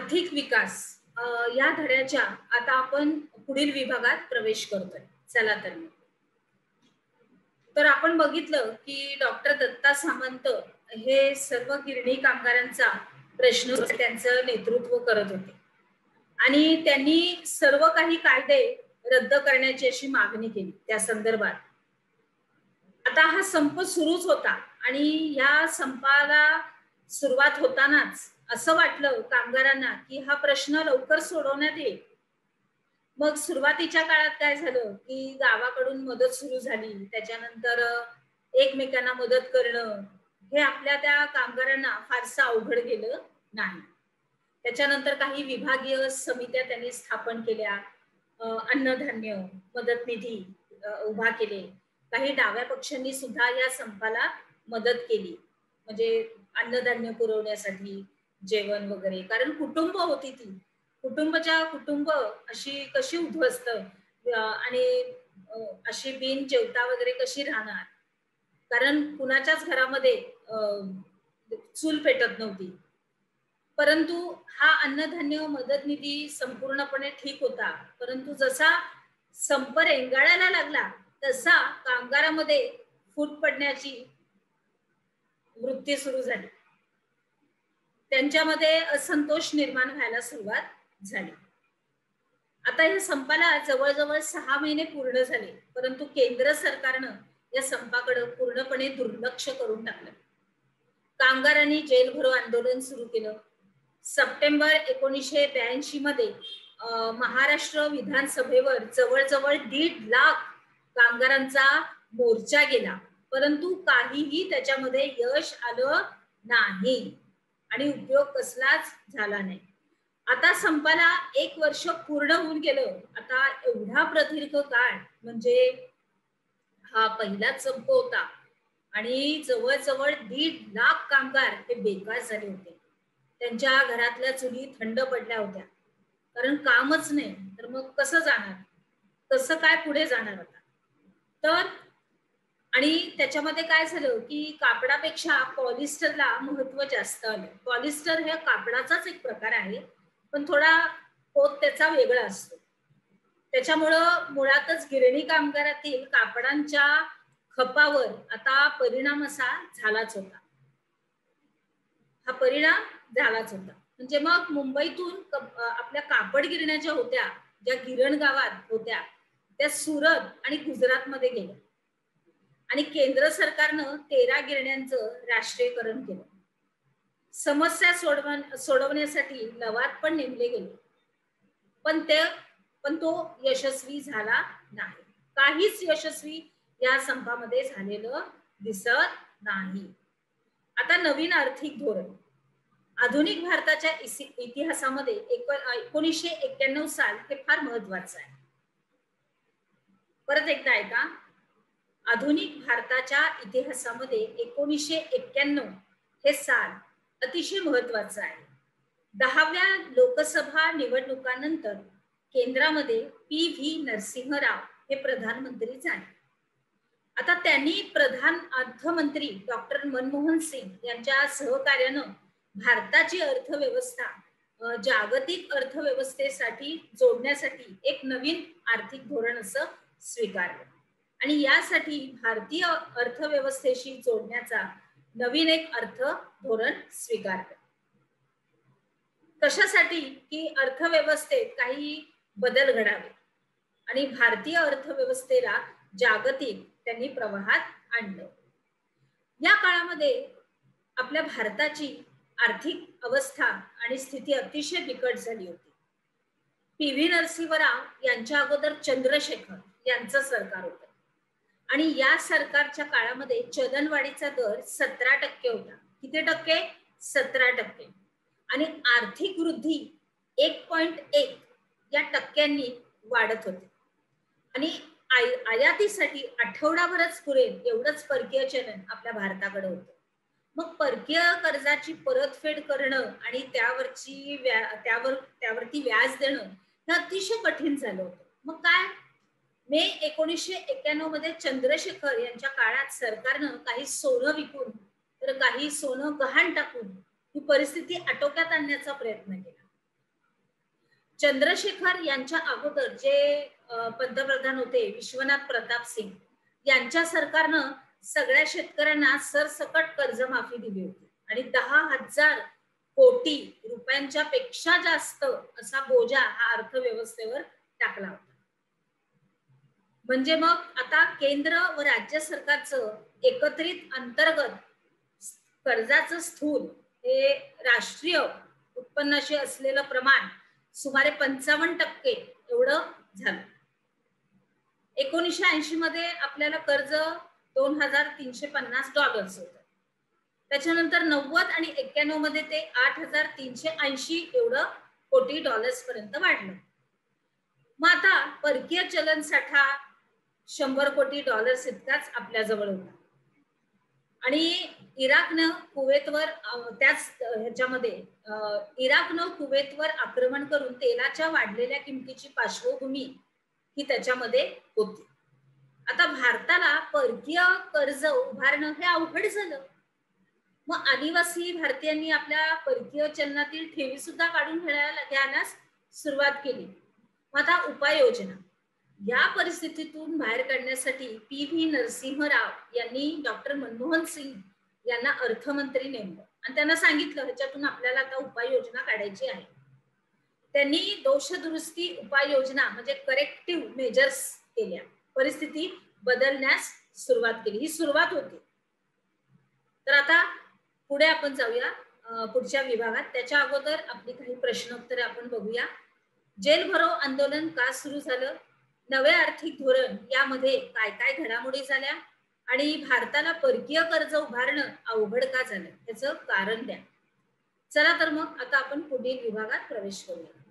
आर्थिक विकास या धड्याच्या आता आपण पुढील विभागात प्रवेश करतोय. चला तर मग. तर आपण बघितलं की डॉक्टर दत्ता सामंत हे सर्व गिरणी कामगारांचा प्रश्न त्यांचं नेतृत्व करत होते आणि त्यांनी सर्व काही कायदे रद्द करण्याची अशी मागणी केली त्या संदर्भात. आता हा संप सुरूच होता आणि या संपाला सुरुवात होतानाच असं वाटलं कामगारांना की हा प्रश्न लवकर सोडवण्यात येईल. मग सुरुवातीच्या काळात काय झालं की गावाकडून मदत सुरू झाली, त्याच्यानंतर एकमेकांना मदत करणं हे आपल्या त्या कामगारांना फारसं अवघड गेलं नाही. त्याच्यानंतर काही विभागीय समित्या त्यांनी स्थापन केल्या, अन्नधान्य मदत निधी उभा केले. काही डाव्या पक्षांनी सुद्धा या संपाला मदत केली, म्हणजे अन्नधान्य पुरवण्यासाठी जेवण वगैरे. कारण कुटुंब होती ती, कुटुंब अशी कशी उद्ध्वस्त आणि अशी बिन जेवता वगैरे कशी राहणार, कारण कुणाच्याच घरामध्ये चूल पेटत नव्हती. परंतु हा अन्नधान्य मदत निधी संपूर्णपणे ठीक होता, परंतु जसा संप रेंगाळायला लागला तसा कामगारामध्ये फूट पडण्याची वृत्ती सुरू झाली. त्यांच्यामध्ये असंतोष निर्माण व्हायला सुरुवात झाली. आता या संपाला जवळजवळ 6 महिने पूर्ण झाले, परंतु केंद्र सरकारनं या संपाकडे पूर्णपणे दुर्लक्ष करून टाकलं. कामगारांनी जेलभरो आंदोलन सुरू केलं. सप्टेंबर 1982 मध्ये महाराष्ट्र विधानसभेवर जवळजवळ 1.5 लाख कामगारांचा मोर्चा गेला, परंतु काहीही त्याच्यामध्ये यश आलं नाही आणि उपयोग कसलाच झाला नाही. आता संपाला 1 वर्ष पूर्ण होऊन गेलं. आता एवढा प्रदीर्घ काळ म्हणजे हा पहिलाच संप होता आणि जवळजवळ 1.5 लाख कामगार हे बेकार झाले होते. त्यांच्या घरातल्या चुली थंड पडल्या होत्या, कारण कामच नाही. तर मग कसं जाणार, कसं काय पुढे जाणार आता. तर आणि त्याच्यामध्ये काय झालं की कापडापेक्षा पॉलिस्टरला महत्व जास्त आलं. पॉलिस्टर हे कापडाचाच एक प्रकार आहे, पण थोडा पोत त्याचा वेगळा असतो. त्याच्यामुळं मुळातच गिरणी कामगारातील कापडांच्या खपावर आता परिणाम असा झालाच होता. हा परिणाम झालाच होता. म्हणजे मग मुंबईतून आपल्या कापड गिरण्या ज्या होत्या, ज्या गिरण गावात होत्या, त्या सुरत आणि गुजरात मध्ये गेल्या आणि केंद्र सरकारनं 13 गिरण्यांचं राष्ट्रीयकरण केलं. समस्या सोडवण्यासाठी लवाद पण नेमले गेले, पण तो यशस्वी झाला नाही. काहीच यशस्वी या संपामध्ये झालेलं दिसत नाही. आता नवीन आर्थिक धोरण आधुनिक भारताच्या इतिहासामध्ये 1991 साल हे फार महत्वाचं आहे. परत एकदा ऐका, आधुनिक भारताच्या इतिहासामध्ये 1991 हे साल अतिशय महत्वाचं आहे. 10व्या लोकसभा निवडणुकानंतर केंद्रामध्ये PV नरसिंह राव हे प्रधानमंत्री झाले. आता त्यांनी प्रधान अर्थमंत्री डॉक्टर मनमोहन सिंग यांच्या सहकार्यानं भारताची अर्थव्यवस्था जागतिक अर्थव्यवस्थेसाठी जोडण्यासाठी एक नवीन आर्थिक धोरण असं स्वीकारलं आणि यासाठी भारतीय अर्थव्यवस्थेशी जोडण्याचा नवीन एक अर्थ धोरण स्वीकारलं. कशासाठी की अर्थव्यवस्थेत काही बदल घडावे आणि भारतीय अर्थव्यवस्थेला जागतिक त्यांनी प्रवाहात आणलं. या काळामध्ये आपल्या भारताची आर्थिक अवस्था आणि स्थिती अतिशय बिकट झाली होती. PV नरसिंह राव यांच्या अगोदर चंद्रशेखर यांचं सरकार होतं आणि या सरकारच्या काळामध्ये चलनवाढीचा दर 17% होता. किती टक्के? 17%. आणि आर्थिक वृद्धी 1.1 या टक्क्यांनी वाढत होते आणि आयातीसाठी आठवडाभरच पुरेल एवढंच परकीय चलन आपल्या भारताकडे होतं. मग परकीय कर्जाची परतफेड करणं आणि त्यावरती व्याज देणं हे अतिशय कठीण झालं होतं. मग काय, मे 1991 मध्ये चंद्रशेखर यांच्या काळात सरकारनं काही सोनं विकून तर काही सोनं गहाण टाकून ही परिस्थिती आटोक्यात आणण्याचा प्रयत्न केला. चंद्रशेखर यांच्या अगोदर जे पंतप्रधान होते विश्वनाथ प्रताप सिंग यांच्या सरकारनं सगळ्या शेतकऱ्यांना सरसकट कर्जमाफी दिली होती आणि 10,000 कोटी रुपयांच्या पेक्षा जास्त असा बोजा हा अर्थव्यवस्थेवर टाकला होता. म्हणजे मग आता केंद्र व राज्य सरकारचं एकत्रित अंतर्गत कर्जाचं स्थूल हे राष्ट्रीय उत्पन्नाशी असलेलं प्रमाण सुमारे 55% एवढं झालं. 1980 मध्ये आपल्याला कर्ज $2,350 होतं. त्याच्यानंतर 90 आणि 91 मध्ये ते 8,380 एवढं कोटी डॉलर्स पर्यंत वाढलं. मग आता परकीय चलन साठा 100 कोटी डॉलर्स इतकाच आपल्या जवळ होता आणि इराकनं कुवेतवर त्याच ह्याच्यामध्ये इराकनं कुवेतवर आक्रमण करून तेलाच्या वाढलेल्या किमतीची पार्श्वभूमी ही त्याच्यामध्ये होती. आता भारताला परकीय कर्ज उभारणं हे अवघड झालं. मग आदिवासी भारतीयांनी आपल्या परकीय चलनातील ठेवी सुद्धा काढून घ्यायला सुरुवात केली. मग आता उपाययोजना या परिस्थितीतून बाहेर काढण्यासाठी पी.व्ही. नरसिंह राव यांनी डॉक्टर मनमोहन सिंग यांना अर्थमंत्री नेमलं आणि त्यांना सांगितलं ह्याच्यातून आपल्याला आता उपाययोजना काढायची आहे. त्यांनी दोषदुरुस्ती उपाययोजना म्हणजे करेक्टिव्ह मेजर्स केल्या, परिस्थिती बदलण्यास सुरुवात केली. ही सुरुवात होती. तर आता पुढे आपण जाऊया पुढच्या विभागात. त्याच्या अगोदर आपली काही प्रश्नोत्तरे आपण बघूया. जेल भरो आंदोलन का सुरू झालं, नवे आर्थिक धोरण यामध्ये काय काय घडामोडी झाल्या आणि भारताला परकीय कर्ज उभारणं अवघड का झालं याचं कारण द्या. चला तर मग आता आपण पुढील विभागात प्रवेश करूया.